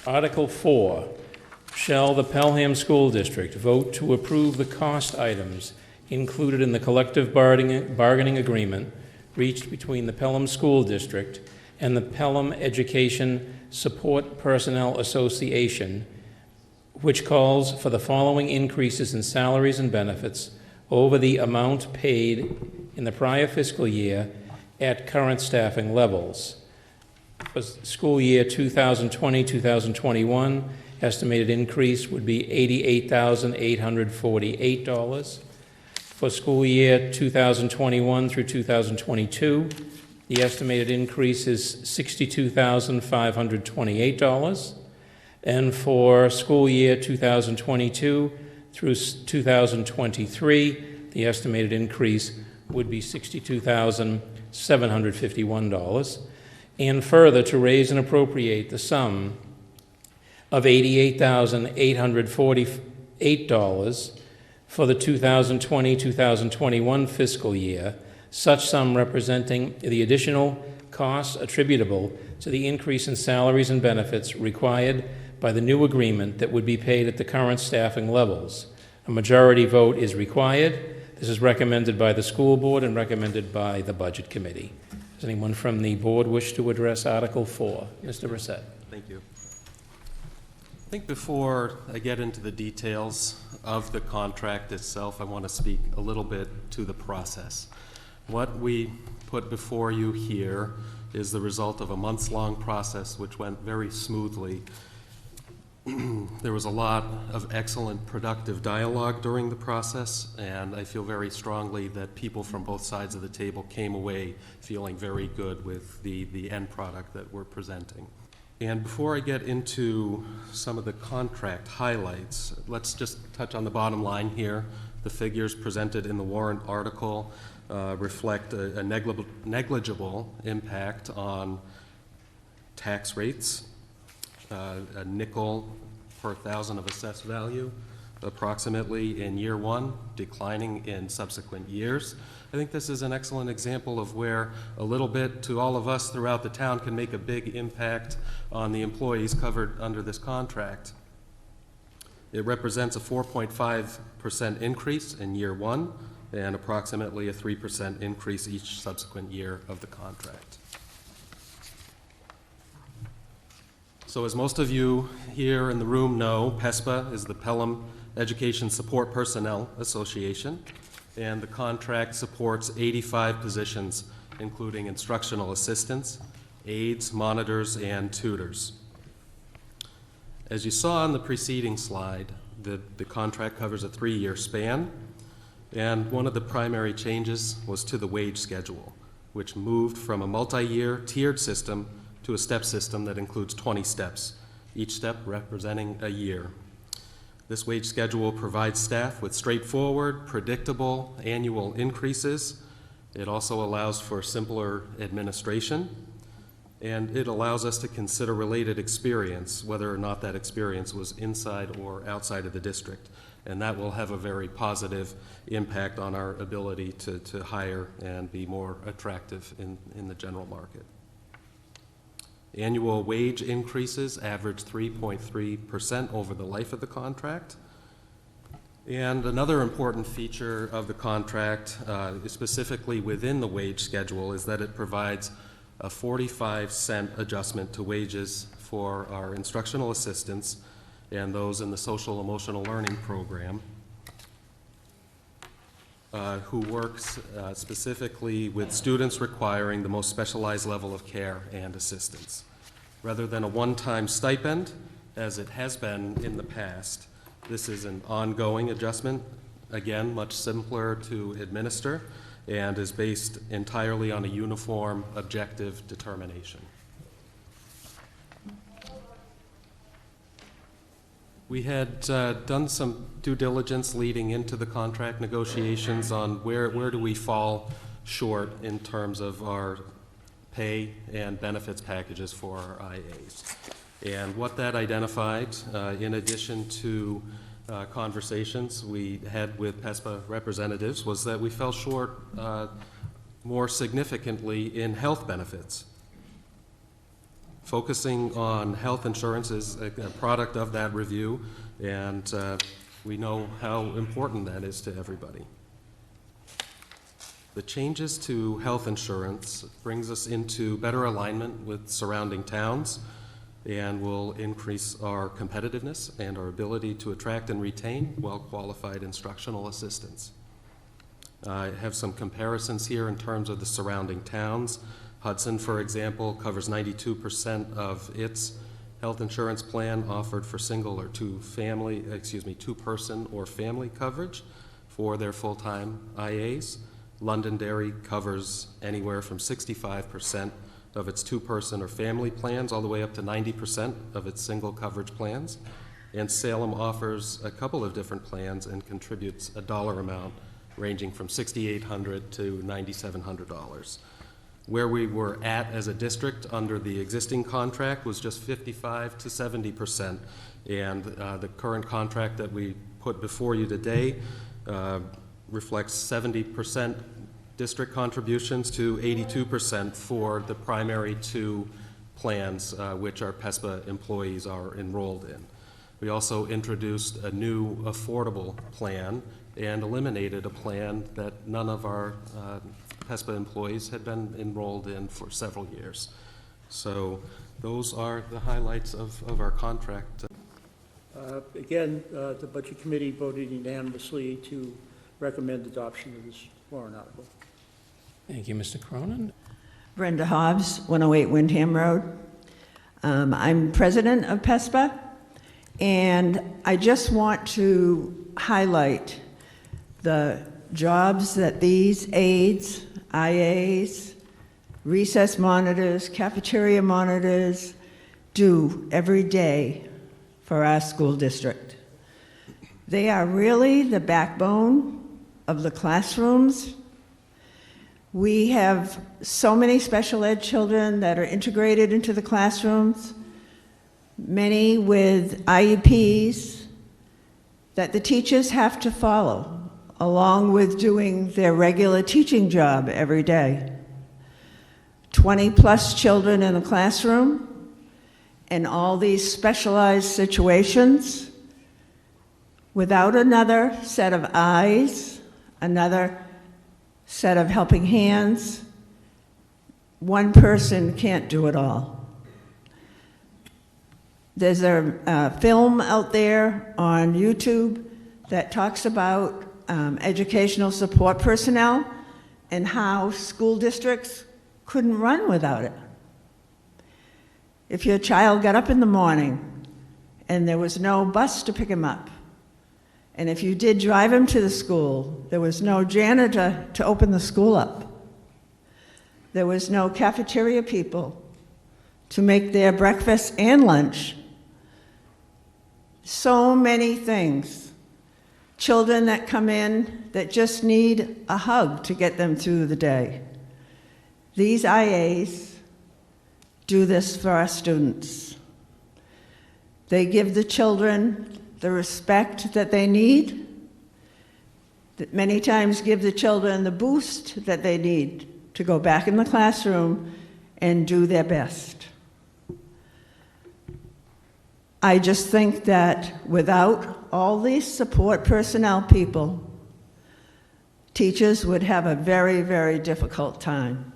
Article 4, shall the Pelham School District vote to approve the cost items included in the collective bargaining agreement reached between the Pelham School District and the Pelham Education Support Personnel Association, which calls for the following increases in salaries and benefits over the amount paid in the prior fiscal year at current staffing levels. For school year 2020-2021, estimated increase would be $88,848. For school year 2021 through 2022, the estimated increase is $62,528. And for school year 2022 through 2023, the estimated increase would be $62,751. And further, to raise and appropriate the sum of $88,848 for the 2020-2021 fiscal year, such sum representing the additional costs attributable to the increase in salaries and benefits required by the new agreement that would be paid at the current staffing levels. A majority vote is required. This is recommended by the school board and recommended by the budget committee. Does anyone from the board wish to address Article 4? Mr. Brissett. Thank you. I think before I get into the details of the contract itself, I want to speak a little bit to the process. What we put before you here is the result of a months-long process which went very smoothly. There was a lot of excellent, productive dialogue during the process, and I feel very strongly that people from both sides of the table came away feeling very good with the end product that we're presenting. And before I get into some of the contract highlights, let's just touch on the bottom line here. The figures presented in the Warrant article reflect a negligible impact on tax rates, a nickel per thousand of assessed value, approximately in year one, declining in subsequent years. I think this is an excellent example of where a little bit to all of us throughout the town can make a big impact on the employees covered under this contract. It represents a 4.5% increase in year one and approximately a 3% increase each subsequent year of the contract. So as most of you here in the room know, PESPA is the Pelham Education Support Personnel Association, and the contract supports 85 positions, including instructional assistants, aides, monitors, and tutors. As you saw on the preceding slide, the contract covers a 3-year span, and one of the primary changes was to the wage schedule, which moved from a multi-year tiered system to a step system that includes 20 steps, each step representing a year. This wage schedule provides staff with straightforward, predictable annual increases. It also allows for simpler administration, and it allows us to consider related experience, whether or not that experience was inside or outside of the district. And that will have a very positive impact on our ability to hire and be more attractive in the general market. Annual wage increases average 3.3% over the life of the contract. And another important feature of the contract, specifically within the wage schedule, is that it provides a 45-cent adjustment to wages for our instructional assistants and those in the social emotional learning program who works specifically with students requiring the most specialized level of care and assistance. Rather than a one-time stipend, as it has been in the past, this is an ongoing adjustment, again, much simpler to administer, and is based entirely on a uniform, objective determination. We had done some due diligence leading into the contract negotiations on where do we fall short in terms of our pay and benefits packages for our IAs. And what that identified, in addition to conversations we had with PESPA representatives, was that we fell short more significantly in health benefits. Focusing on health insurance is a product of that review, and we know how important that is to everybody. The changes to health insurance brings us into better alignment with surrounding towns and will increase our competitiveness and our ability to attract and retain well-qualified instructional assistants. I have some comparisons here in terms of the surrounding towns. Hudson, for example, covers 92% of its health insurance plan offered for single or two-person or family coverage for their full-time IAs. Londonderry covers anywhere from 65% of its two-person or family plans all the way up to 90% of its single coverage plans. And Salem offers a couple of different plans and contributes a dollar amount ranging from $6,800 to $9,700. Where we were at as a district under the existing contract was just 55 to 70%, and the current contract that we put before you today reflects 70% district contributions to 82% for the primary two plans which our PESPA employees are enrolled in. We also introduced a new affordable plan and eliminated a plan that none of our PESPA employees had been enrolled in for several years. So those are the highlights of our contract. Again, the Budget Committee voted unanimously to recommend adoption of this warrant article. Thank you, Mr. Cronin. Brenda Hobbs, 108 Windham Road. I'm president of PESPA, and I just want to highlight the jobs that these aides, IAs, recess monitors, cafeteria monitors do every day for our school district. They are really the backbone of the classrooms. We have so many special ed children that are integrated into the classrooms, many with IEPs that the teachers have to follow, along with doing their regular teaching job every day. 20-plus children in the classroom, and all these specialized situations without another set of eyes, another set of helping hands. One person can't do it all. There's a film out there on YouTube that talks about educational support personnel and how school districts couldn't run without it. If your child got up in the morning and there was no bus to pick him up, and if you did drive him to the school, there was no janitor to open the school up. There was no cafeteria people to make their breakfast and lunch. So many things. Children that come in that just need a hug to get them through the day. These IAs do this for our students. They give the children the respect that they need, that many times give the children the boost that they need to go back in the classroom and do their best. I just think that without all these support personnel people, teachers would have a very, very difficult time.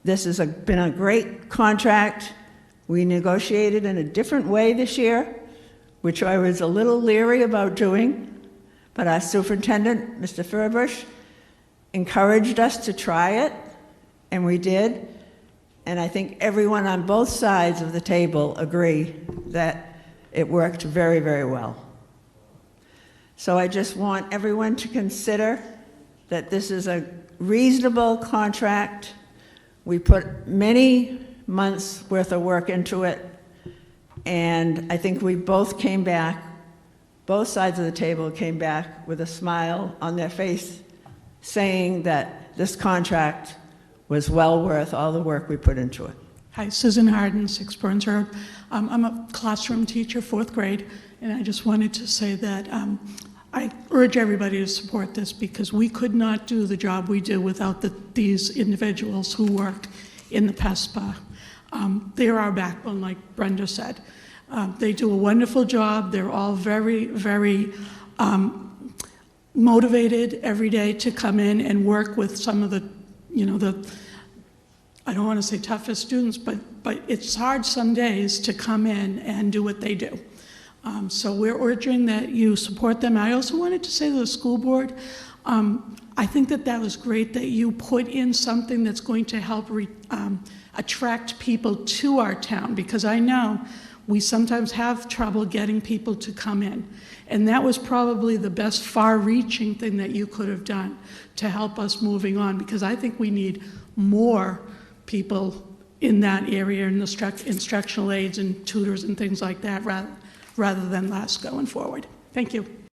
This has been a great contract. We negotiated in a different way this year, which I was a little leery about doing, but our superintendent, Mr. Furbush, encouraged us to try it, and we did. And I think everyone on both sides of the table agree that it worked very, very well. So I just want everyone to consider that this is a reasonable contract. We put many months worth of work into it, and I think we both came back, both sides of the table came back with a smile on their face, saying that this contract was well worth all the work we put into it. Hi, Susan Harden, 6 Burns Road. I'm a classroom teacher, 4th grade, and I just wanted to say that I urge everybody to support this because we could not do the job we do without these individuals who work in the PESPA. They're our backbone, like Brenda said. They do a wonderful job. They're all very, very motivated every day to come in and work with some of the, I don't want to say toughest students, but it's hard some days to come in and do what they do. So we're urging that you support them. I also wanted to say to the school board, I think that was great that you put in something that's going to help attract people to our town, because I know we sometimes have trouble getting people to come in. And that was probably the best far-reaching thing that you could have done to help us moving on, because I think we need more people in that area, in the instructional aides and tutors and things like that, rather than less going forward. Thank you.